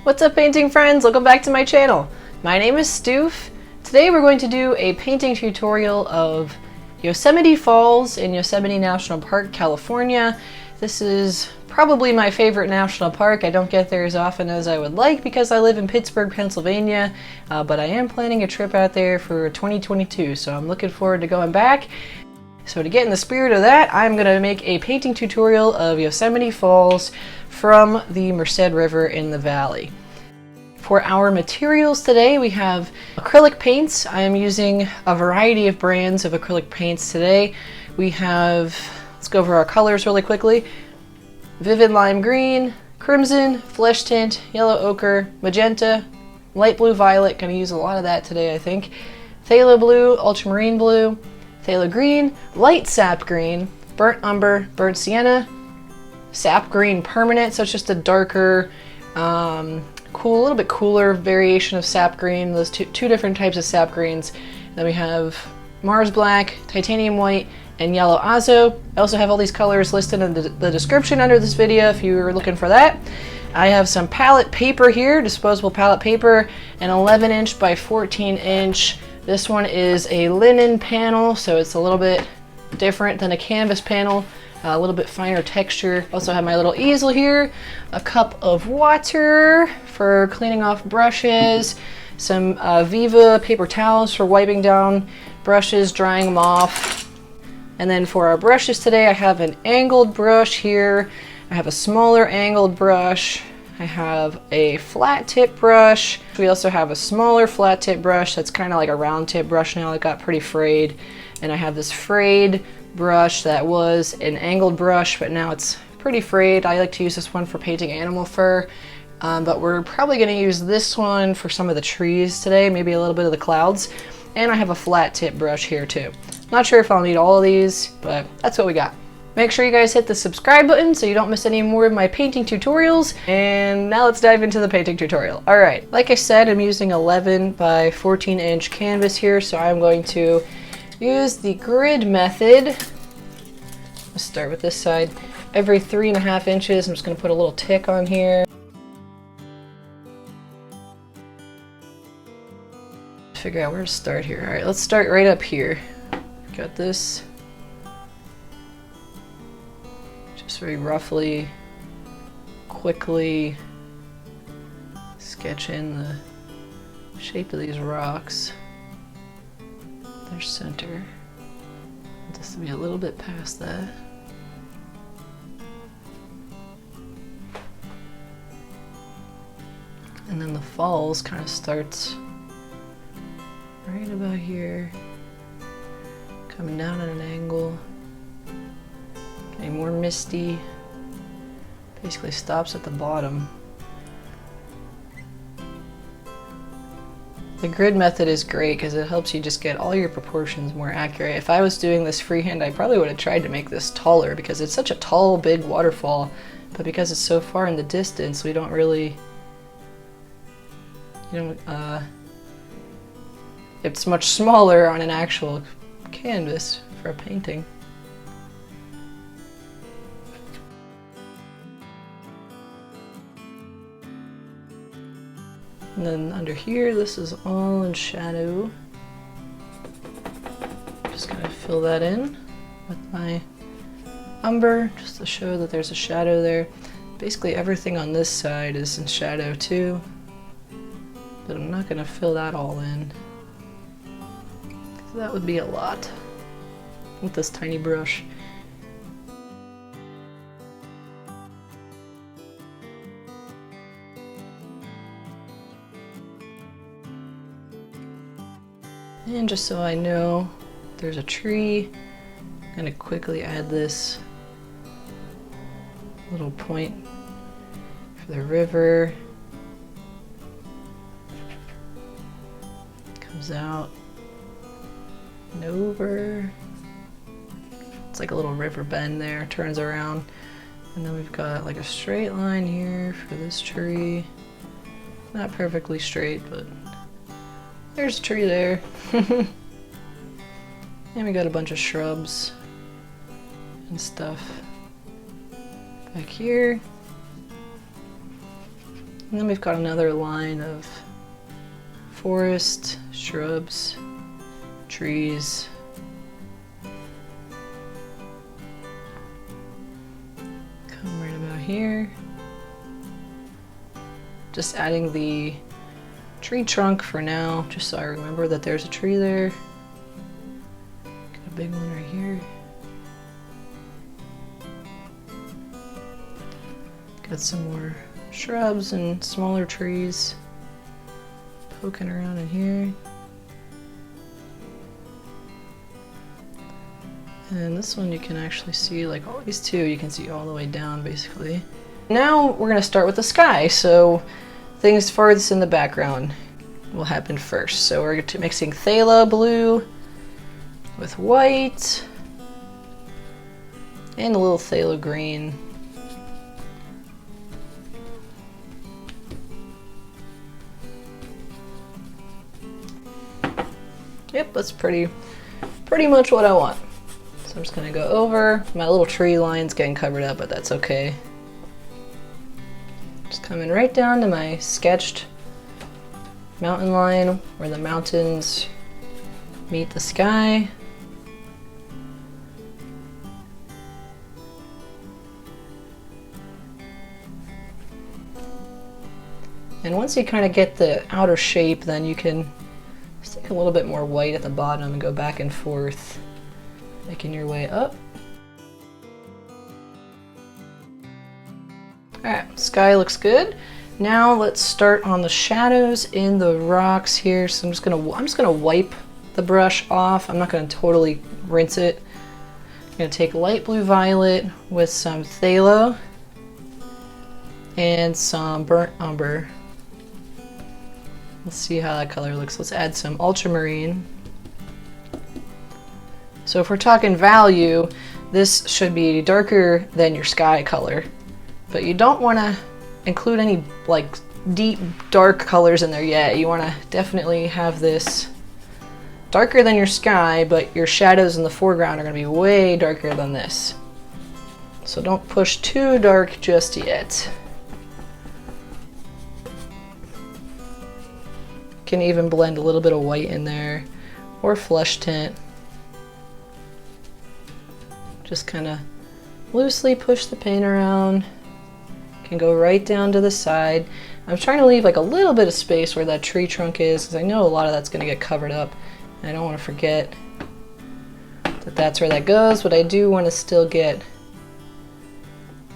What's up, painting friends? Welcome back to my channel. My name is Stoof. Today we're going to do a painting tutorial of Yosemite Falls in Yosemite National Park, California. This is probably my favorite national park. I don't get there as often as I would like because I live in Pittsburgh, Pennsylvania, but I am planning a trip out there for 2022, so I'm looking forward to going back. So to get in the spirit of that, I'm going to make a painting tutorial of Yosemite Falls from the Merced River in the valley. For our materials today, we have acrylic paints. I am using a variety of brands of acrylic paints today. We have, let's go over our colors really quickly. Vivid lime green, crimson, flesh tint, yellow ochre, magenta, light blue violet, going to use a lot of that today I think, phthalo blue, ultramarine blue, phthalo green, light sap green, burnt umber, burnt sienna, sap green permanent, so it's just a darker, cool, a little bit cooler variation of sap green. Those two different types of sap greens. Then we have Mars black, titanium white, and yellow azo. I also have all these colors listed in the description under this video if you were looking for that. I have some palette paper here, disposable palette paper, an 11-inch by 14-inch. This one is a linen panel, so it's a little bit different than a canvas panel. A little bit finer texture. Also have my little easel here, a cup of water for cleaning off brushes, some Viva paper towels for wiping down brushes, drying them off. And then for our brushes today, I have an angled brush here. I have a smaller angled brush. I have a flat tip brush. We also have a smaller flat tip brush that's kind of like a round tip brush now that got pretty frayed. And I have this frayed brush that was an angled brush, but now it's pretty frayed. I like to use this one for painting animal fur, but we're probably going to use this one for some of the trees today, maybe a little bit of the clouds. And I have a flat tip brush here too. Not sure if I'll need all of these, but that's what we got. Make sure you guys hit the subscribe button so you don't miss any more of my painting tutorials. And now let's dive into the painting tutorial. All right, like I said, I'm using 11 by 14-inch canvas here, so I'm going to use the grid method. Let's start with this side. Every 3.5 inches, I'm just going to put a little tick on here. Figure out where to start here. All right, let's start right up here. Got this. Just very roughly, quickly sketch in the shape of these rocks. Their center. Just to be a little bit past that. And then the falls kind of starts right about here, coming down at an angle, getting more misty, basically stops at the bottom. The grid method is great because it helps you just get all your proportions more accurate. If I was doing this freehand, I probably would have tried to make this taller because it's such a tall, big waterfall, but because it's so far in the distance, we don't really, it's much smaller on an actual canvas for a painting. And then under here, this is all in shadow. Just gonna fill that in with my umber, just to show that there's a shadow there. Basically everything on this side is in shadow too, but I'm not gonna fill that all in. That would be a lot with this tiny brush. And just so I know there's a tree, I'm going to quickly add this little point for the river. Comes out and over. It's like a little river bend there, turns around. And then we've got like a straight line here for this tree. Not perfectly straight, but there's a tree there. And we got a bunch of shrubs and stuff back here. And then we've got another line of forest, shrubs, trees. Come right about here. Just adding the tree trunk for now, just so I remember that there's a tree there. Got a big one right here. Got some more shrubs and smaller trees poking around in here. And this one you can actually see, like all these two, you can see all the way down basically. Now we're gonna start with the sky. So things farthest in the background will happen first. So we're mixing phthalo blue with white and a little phthalo green. Yep, that's pretty much what I want. So I'm just gonna go over. My little tree line's getting covered up, but that's okay. Just coming right down to my sketched mountain line where the mountains meet the sky. And once you kind of get the outer shape, then you can just take a little bit more white at the bottom and go back and forth, making your way up. Alright, sky looks good. Now let's start on the shadows in the rocks here. So I'm just gonna wipe the brush off. I'm not gonna totally rinse it. I'm gonna take light blue violet with some phthalo and some burnt umber. Let's see how that color looks. Let's add some ultramarine. So if we're talking value, this should be darker than your sky color, but you don't want to include any like deep dark colors in there yet. You want to definitely have this darker than your sky, but your shadows in the foreground are going to be way darker than this. So don't push too dark just yet. You can even blend a little bit of white in there or flush tint. Just kind of loosely push the paint around. Can go right down to the side. I'm trying to leave like a little bit of space where that tree trunk is, because I know a lot of that's going to get covered up and I don't want to forget that that's where that goes, but I do want to still get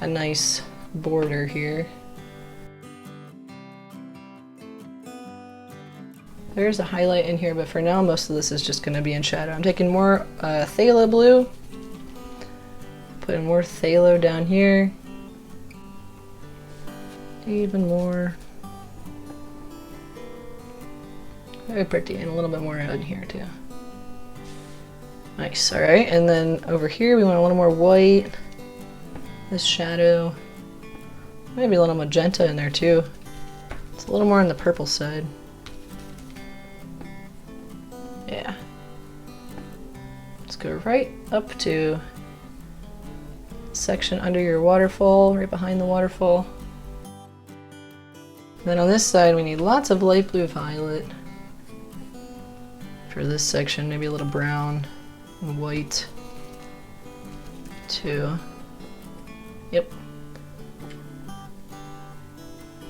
a nice border here. There's a highlight in here, but for now most of this is just going to be in shadow. I'm taking more phthalo blue, putting more phthalo down here, even more. Very pretty, and a little bit more in here too. Nice, alright, and then over here we want a little more white. This shadow, maybe a little magenta in there too. It's a little more on the purple side. Yeah. Let's go right up to section under your waterfall, right behind the waterfall. And then on this side we need lots of light blue violet. For this section, maybe a little brown and white too. Yep.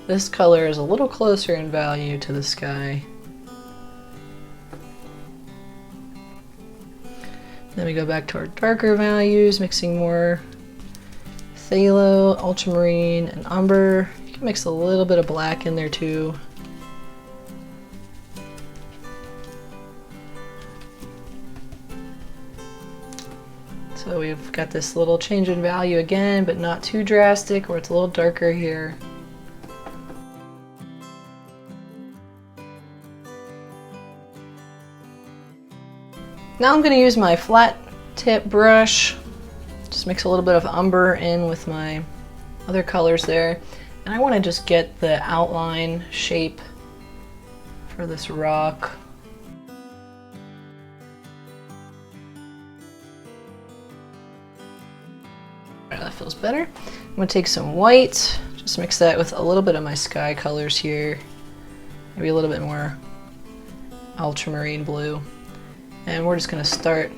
This color is a little closer in value to the sky. Then we go back to our darker values, mixing more phthalo, ultramarine, and umber. You can mix a little bit of black in there too. So we've got this little change in value again, but not too drastic, where it's a little darker here. Now I'm going to use my flat tip brush, just mix a little bit of umber in with my other colors there, and I want to just get the outline shape for this rock. That feels better. I'm going to take some white, Just mix that with a little bit of my sky colors here. Maybe a little bit more ultramarine blue. And we're just going to start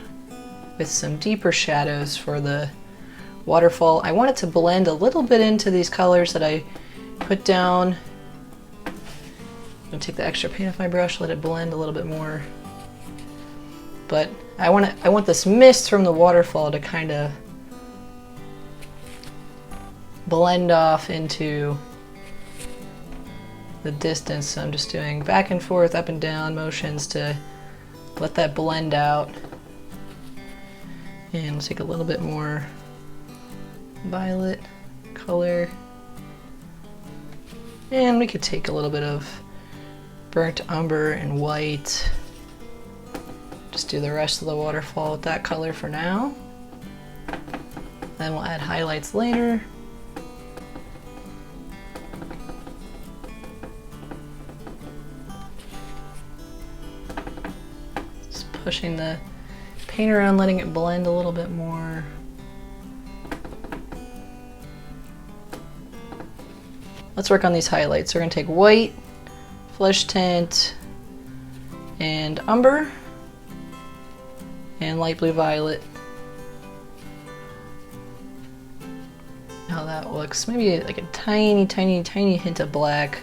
with some deeper shadows for the waterfall. I want it to blend a little bit into these colors that I put down. I'm going to take the extra paint off my brush, let it blend a little bit more. But I want this mist from the waterfall to kind of blend off into the distance. So I'm just doing back and forth, up and down motions to let that blend out. And we'll take a little bit more violet color. And we could take a little bit of burnt umber and white. Just do the rest of the waterfall with that color for now. Then we'll add highlights later. Just pushing the paint around, letting it blend a little bit more. Let's work on these highlights. We're going to take white, flesh tint, and umber, and light blue violet. How that looks. Maybe like a tiny, tiny, tiny hint of black,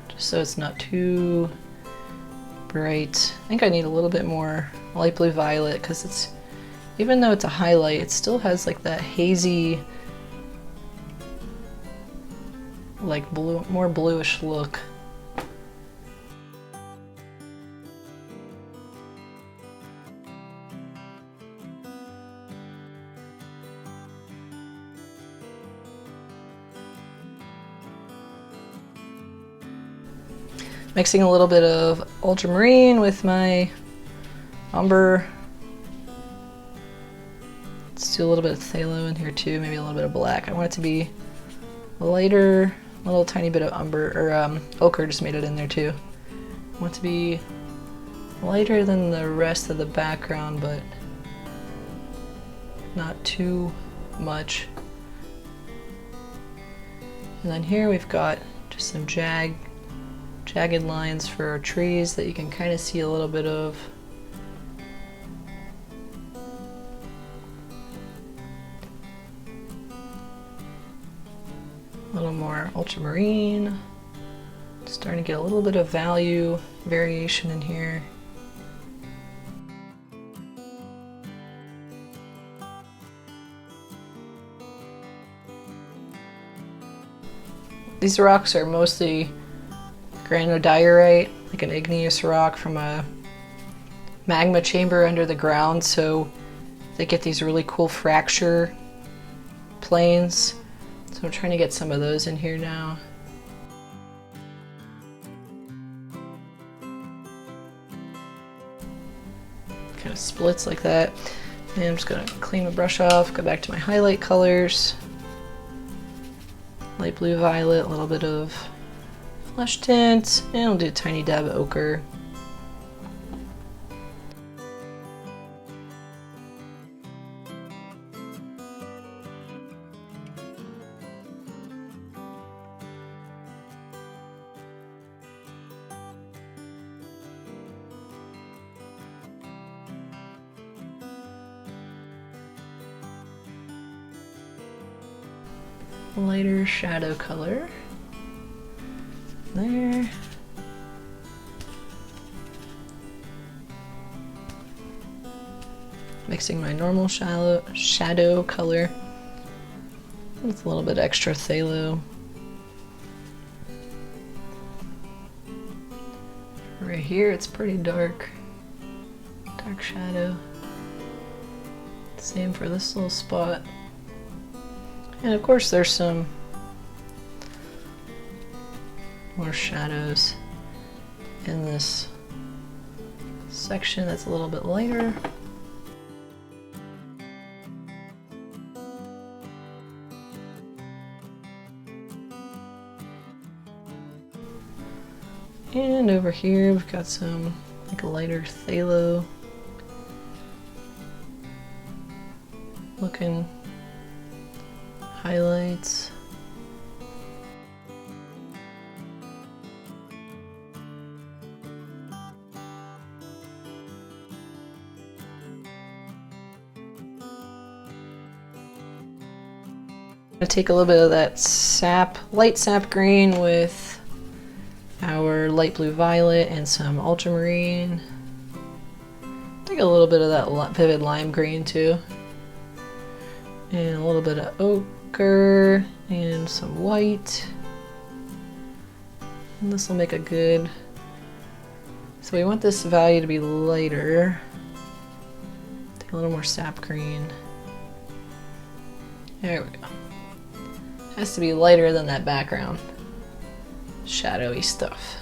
just so it's not too bright. I think I need a little bit more light blue violet because it's, even though it's a highlight, it still has like that hazy, like blue, more bluish look. Mixing a little bit of ultramarine with my umber. Let's do a little bit of phthalo in here too, maybe a little bit of black. I want it to be lighter, a little tiny bit of umber, or ochre, just made it in there too. I want it to be lighter than the rest of the background, but not too much. And then here we've got just some jagged lines for our trees that you can kind of see a little bit of. A little more ultramarine. Starting to get a little bit of value variation in here. These rocks are mostly granodiorite, like an igneous rock from a magma chamber under the ground, so they get these really cool fracture planes. So I'm trying to get some of those in here now. Kind of splits like that. And I'm just gonna clean the brush off, go back to my highlight colors. Light blue violet, a little bit of flesh tint, and we'll do a tiny dab of ochre. Lighter shadow color there. Mixing my normal shadow color with a little bit extra phthalo. Right here it's pretty dark shadow. Same for this little spot. And of course there's some more shadows in this section that's a little bit lighter. And over here we've got some like a lighter phthalo looking highlights. I take a little bit of that sap, light sap green with our light blue violet and some ultramarine. Take a little bit of that vivid lime green too. And a little bit of ochre and some white. And this will make a good... So we want this value to be lighter. Take a little more sap green. There we go. Has to be lighter than that background shadowy stuff.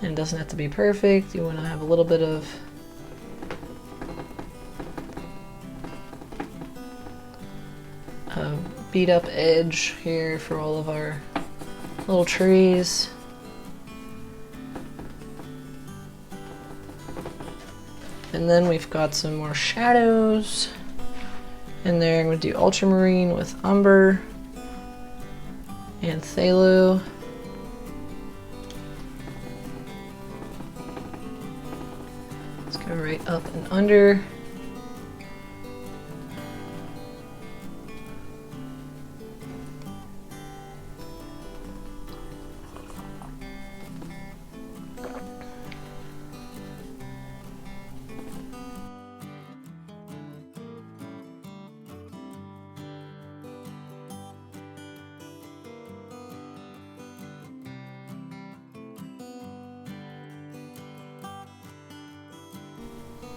And it doesn't have to be perfect. You want to have a little bit of a beat up edge here for all of our little trees. And then we've got some more shadows in there. I'm going to do ultramarine with umber and phthalo. Let's go right up and under.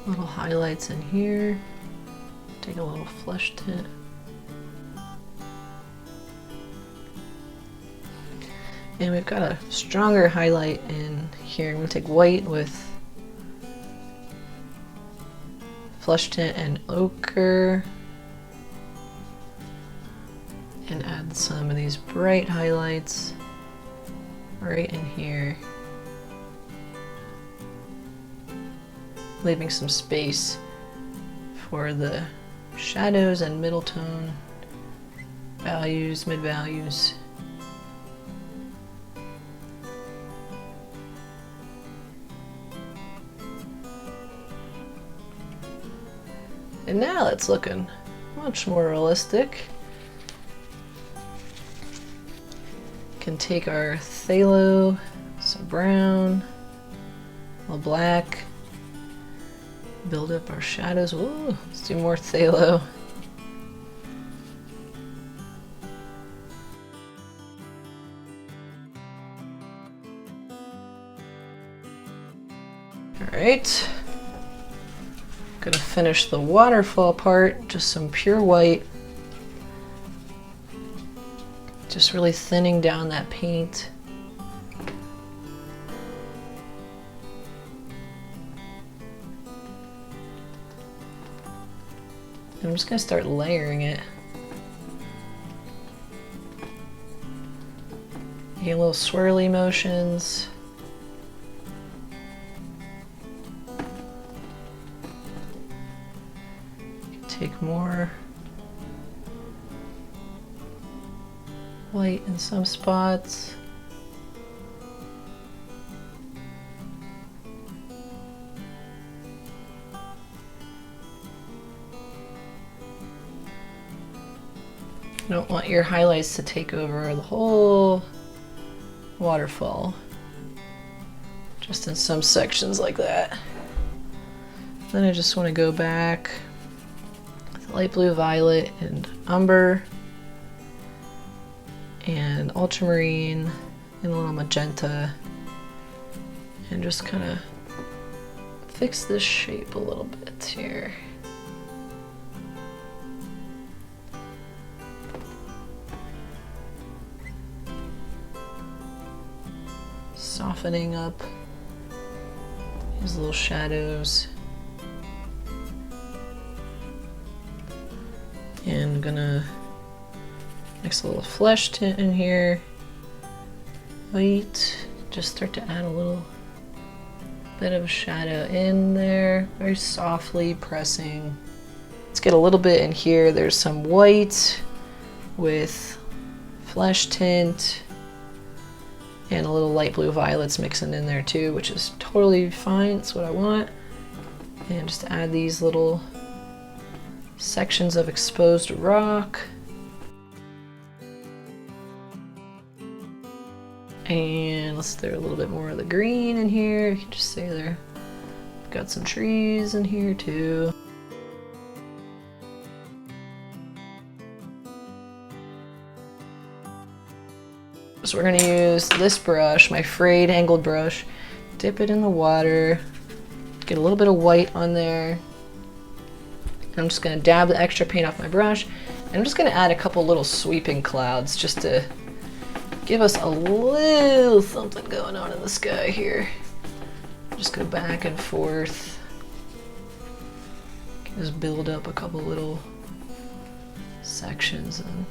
Little highlights in here. Take a little flesh tint. And we've got a stronger highlight in here. I'm going to take white with flesh tint and ochre. And add some of these bright highlights right in here. Leaving some space for the shadows and middle tone values, mid values. And now it's looking much more realistic. Can take our phthalo, some brown, a little black. Build up our shadows. Ooh, let's do more phthalo. Alright. Gonna finish the waterfall part, just some pure white. Just really thinning down that paint. I'm just gonna start layering it. Making little swirly motions. Take more white in some spots. You don't want your highlights to take over the whole waterfall. Just in some sections like that. Then I just want to go back with light blue, violet, and umber, and ultramarine, and a little magenta, and just kind of fix this shape a little bit here. Softening up these little shadows. And I'm gonna mix a little flesh tint in here. White. Just start to add a little bit of a shadow in there. Very softly pressing. Let's get a little bit in here. There's some white with flesh tint. And a little light blue violets mixing in there too, which is totally fine. It's what I want. And just add these little sections of exposed rock. And let's throw a little bit more of the green in here. You can just see there. Got some trees in here too. So we're gonna use this brush, my frayed angled brush, dip it in the water, get a little bit of white on there. I'm just gonna dab the extra paint off my brush, and I'm just gonna add a couple little sweeping clouds just to give us a little something going on in the sky here. Just go back and forth. Just build up a couple little sections and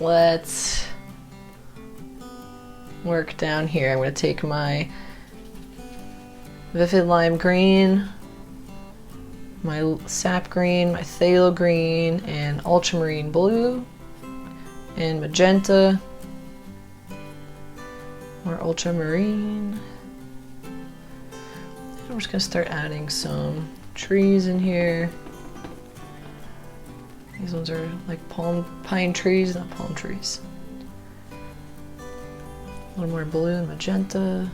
let's work down here. I'm going to take my vivid lime green, my sap green, my phthalo green, and ultramarine blue, and magenta, more ultramarine. And we're just going to start adding some trees in here. These ones are like pine trees, not palm trees. A little more blue and magenta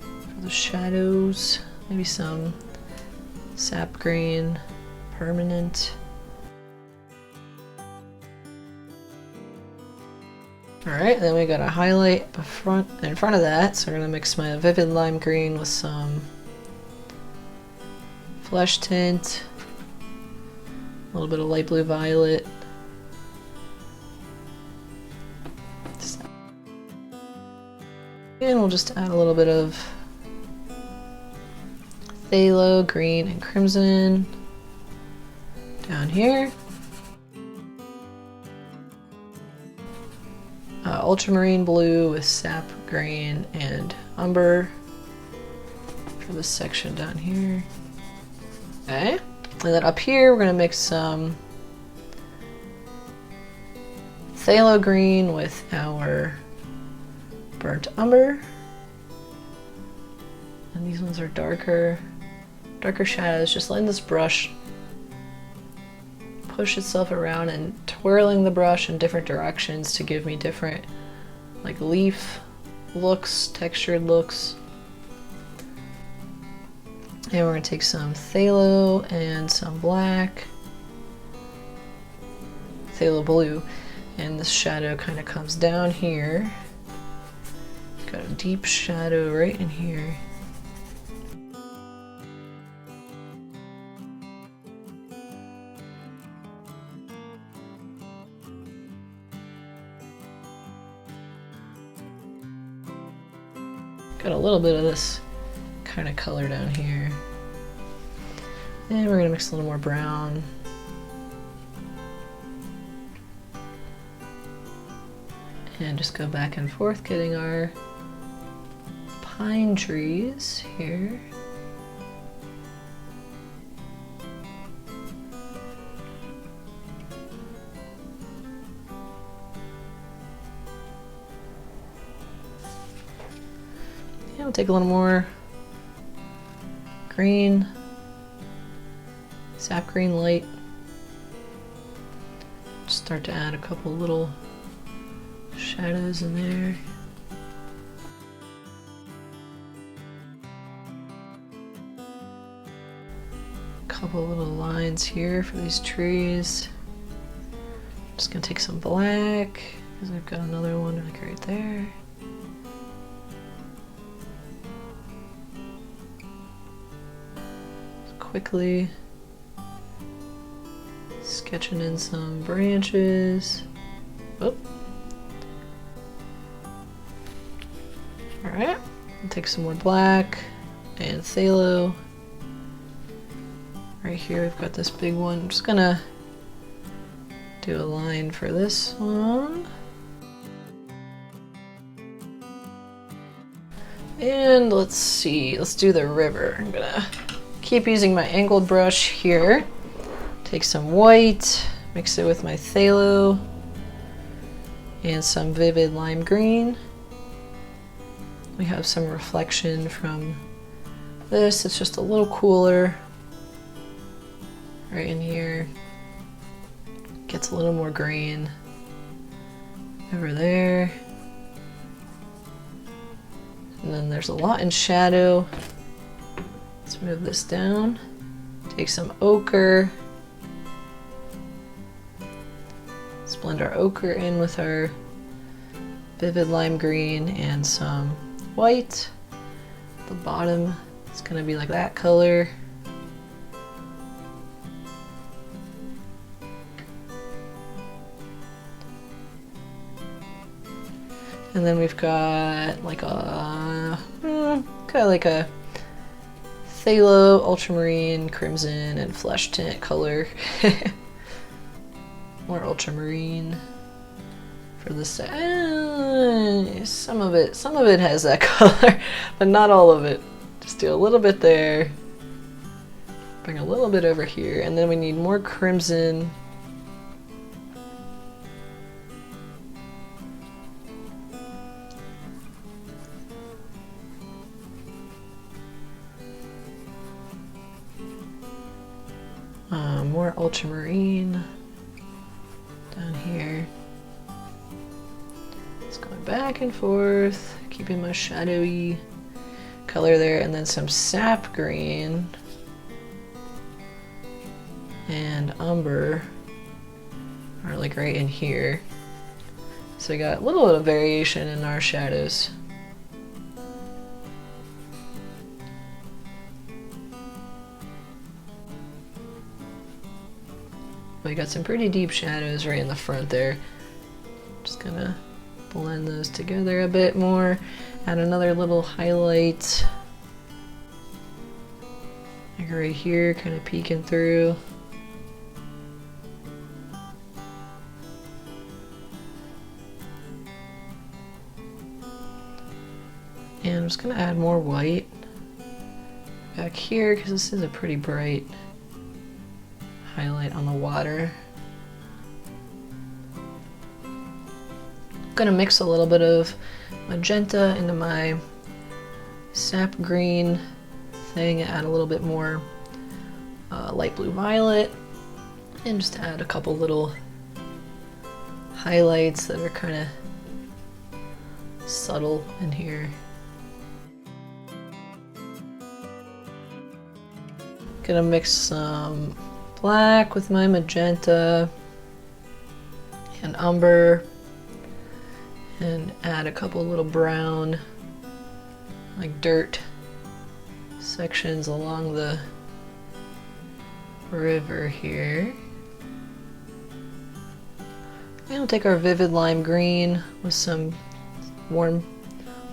for the shadows. Maybe some sap green, permanent. Alright, then we got a highlight in front of that, so we're going to mix my vivid lime green with some flesh tint, a little bit of light blue violet. And we'll just add a little bit of phthalo green and crimson down here. Ultramarine blue with sap green and umber for this section down here. Okay, and then up here we're going to mix some phthalo green with our burnt umber. And these ones are darker shadows, just letting this brush push itself around and twirling the brush in different directions to give me different like leaf looks, textured looks. And we're going to take some phthalo and some black, phthalo blue, and this shadow kind of comes down here. Got a deep shadow right in here. Got a little bit of this kind of color down here. And we're gonna mix a little more brown. And just go back and forth getting our pine trees here. Yeah, we'll take a little more green, sap green light. Just start to add a couple little shadows in there. Couple little lines here for these trees. Just gonna take some black because I've got another one like right there. Just quickly sketching in some branches. Oh. Alright, take some more black and phthalo. Right here we've got this big one. I'm just gonna do a line for this one. And let's see, let's do the river. I'm gonna keep using my angled brush here. Take some white, mix it with my phthalo and some vivid lime green. We have some reflection from this. It's just a little cooler. right in here. Gets a little more green over there. And then there's a lot in shadow. Let's move this down. Take some ochre. Let's blend our ochre in with our vivid lime green and some white. The bottom is going to be like that color. And then we've got like a kind of like a phthalo, ultramarine, crimson, and flesh tint color. More ultramarine for this side. Some of it has that color, but not all of it. Just do a little bit there. Bring a little bit over here, and then we need more crimson. More ultramarine down here. It's going back and forth, keeping my shadowy color there, and then some sap green and umber are like right in here. So we got a little bit of variation in our shadows. We got some pretty deep shadows right in the front there. Just gonna blend those together a bit more. Add another little highlight. Like right here, kind of peeking through. And I'm just gonna add more white back here because this is a pretty bright highlight on the water. I'm gonna mix a little bit of magenta into my sap green thing, add a little bit more light blue violet, and just add a couple little highlights that are kind of subtle in here. Gonna mix some black with my magenta and umber, and add a couple little brown, like dirt sections along the river here. And we'll take our vivid lime green with some warm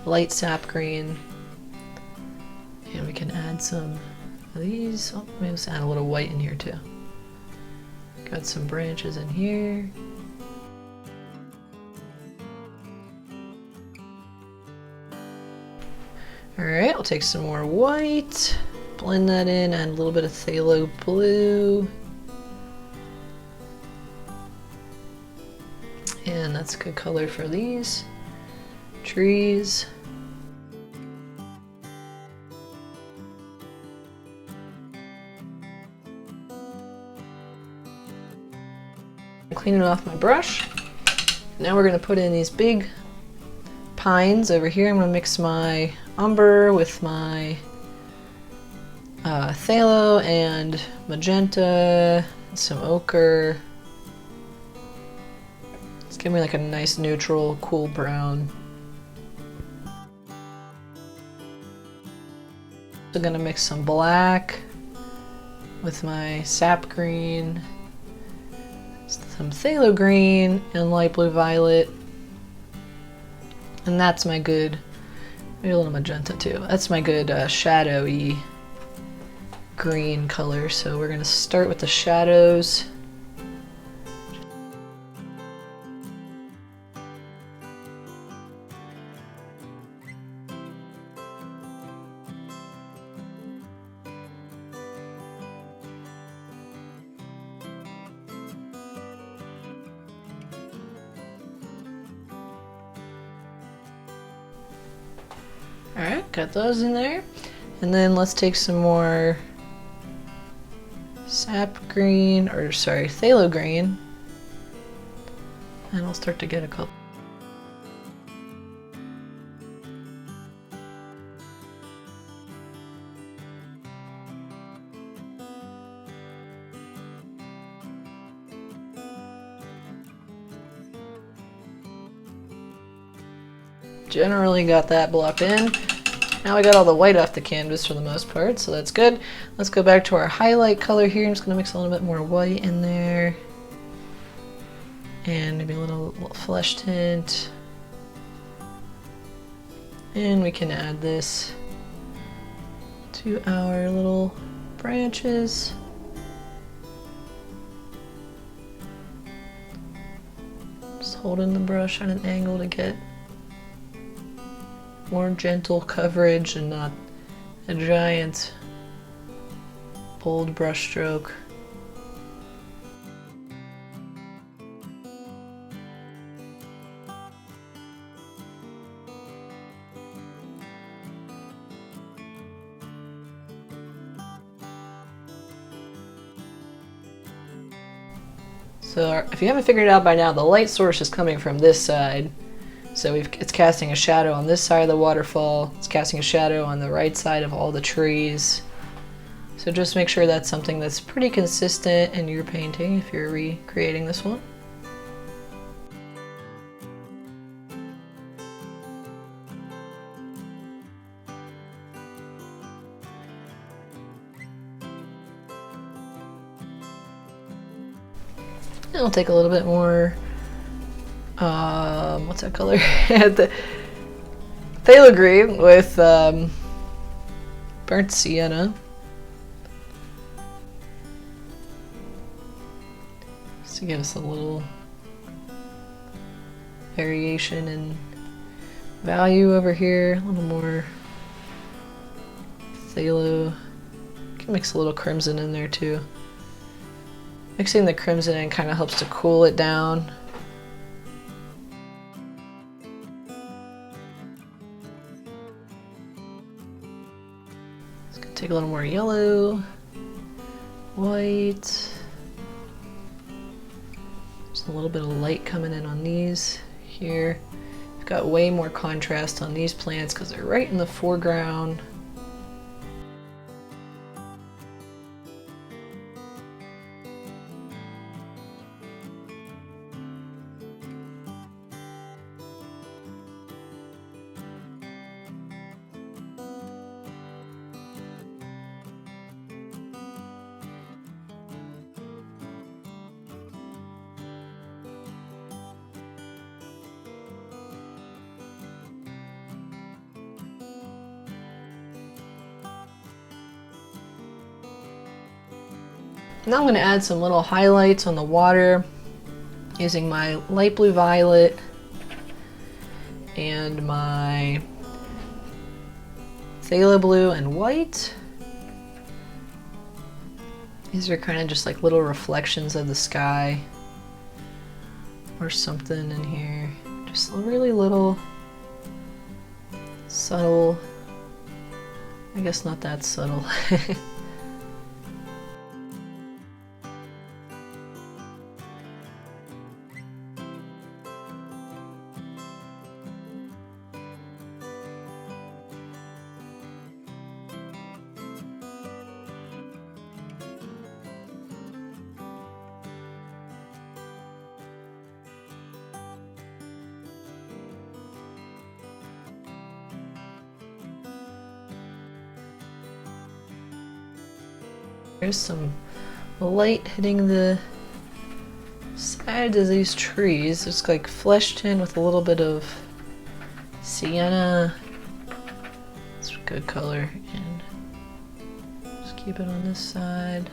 light sap green, and we can add some of these. Oh, maybe let's add a little white in here too. Got some branches in here. Alright, we'll take some more white, blend that in, add a little bit of phthalo blue. And that's a good color for these trees. Clean it off my brush. Now we're going to put in these big pines over here. I'm going to mix my umber with my phthalo and magenta, and some ochre. It's giving me like a nice neutral, cool brown. I'm going to mix some black with my sap green, some phthalo green, and light blue violet. And that's my good, maybe a little magenta too. That's my good shadowy green color. So we're gonna start with the shadows. Alright, got those in there. And then let's take some more sap green, or sorry, phthalo green. And I'll start to get a couple. Generally got that block in. Now we got all the white off the canvas for the most part, so that's good. Let's go back to our highlight color here. I'm just gonna mix a little bit more white in there. And maybe a little flesh tint. And we can add this to our little branches. Just holding the brush on an angle to get more gentle coverage and not a giant bold brush stroke. So if you haven't figured it out by now, the light source is coming from this side. So it's casting a shadow on this side of the waterfall. It's casting a shadow on the right side of all the trees. So just make sure that's something that's pretty consistent in your painting if you're recreating this one. And I'll take a little bit more, what's that color? The phthalo green with burnt sienna. Just to give us a little variation in value over here. A little more phthalo. Can mix a little crimson in there too. Mixing the crimson in kind of helps to cool it down. Just gonna take a little more yellow, white. Just a little bit of light coming in on these here. I've got way more contrast on these plants because they're right in the foreground. Now I'm going to add some little highlights on the water using my light blue violet and my phthalo blue and white. These are kind of just like little reflections of the sky or something in here. Just really little, subtle, I guess not that subtle. There's some light hitting the sides of these trees. It's like flesh tint with a little bit of sienna. It's a good color. And just keep it on this side.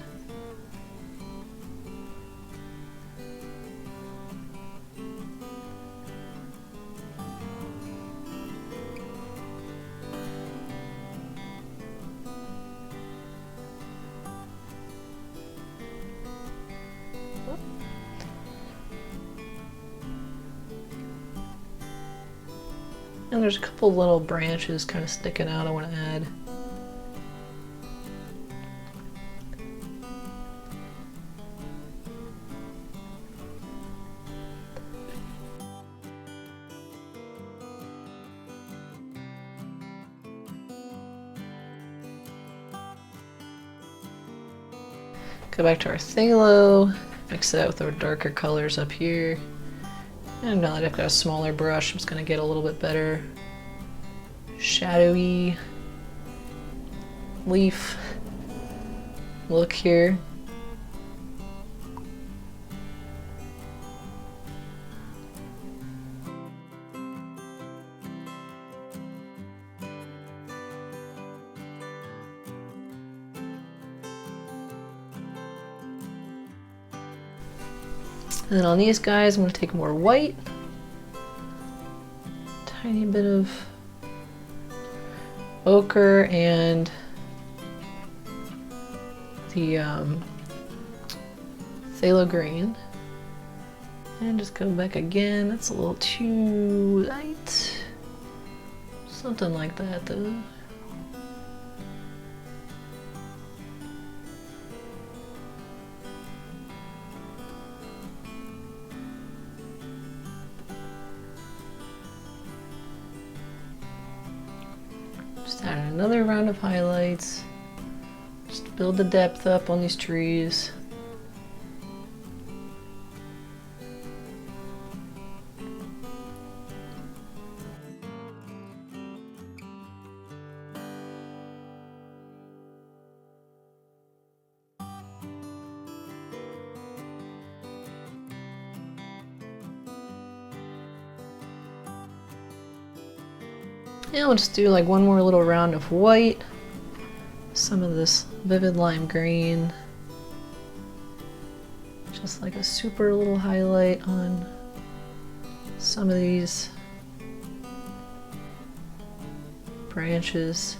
And there's a couple little branches kind of sticking out I want to add. Go back to our phthalo, mix it out with our darker colors up here. And now that I've got a smaller brush, I'm just going to get a little bit better shadowy leaf look here. And then on these guys, I'm going to take more white, tiny bit of ochre and the phthalo green, and just go back again. That's a little too light. Something like that though. Just add another round of highlights. Just build the depth up on these trees. And we'll just do like one more little round of white, some of this vivid lime green, just like a super little highlight on some of these branches.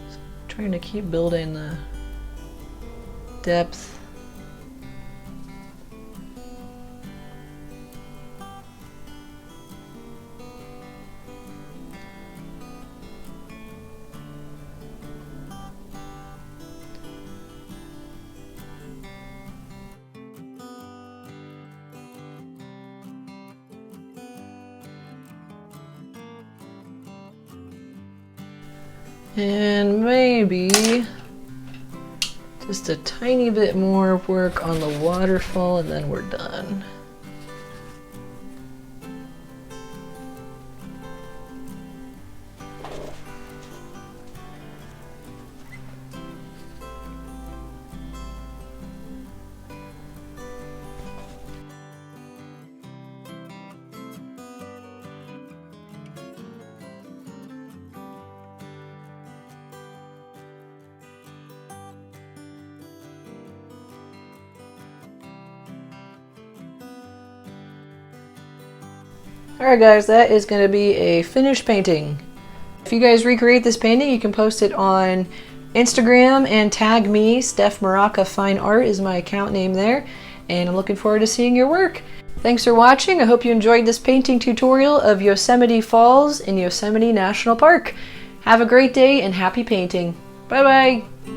Just trying to keep building the depth. And maybe just a tiny bit more work on the waterfall and then we're done. Alright guys, that is going to be a finished painting. If you guys recreate this painting, you can post it on Instagram and tag me. Steph Moraca Fine Art is my account name there, and I'm looking forward to seeing your work. Thanks for watching. I hope you enjoyed this painting tutorial of Yosemite Falls in Yosemite National Park. Have a great day and happy painting. Bye bye!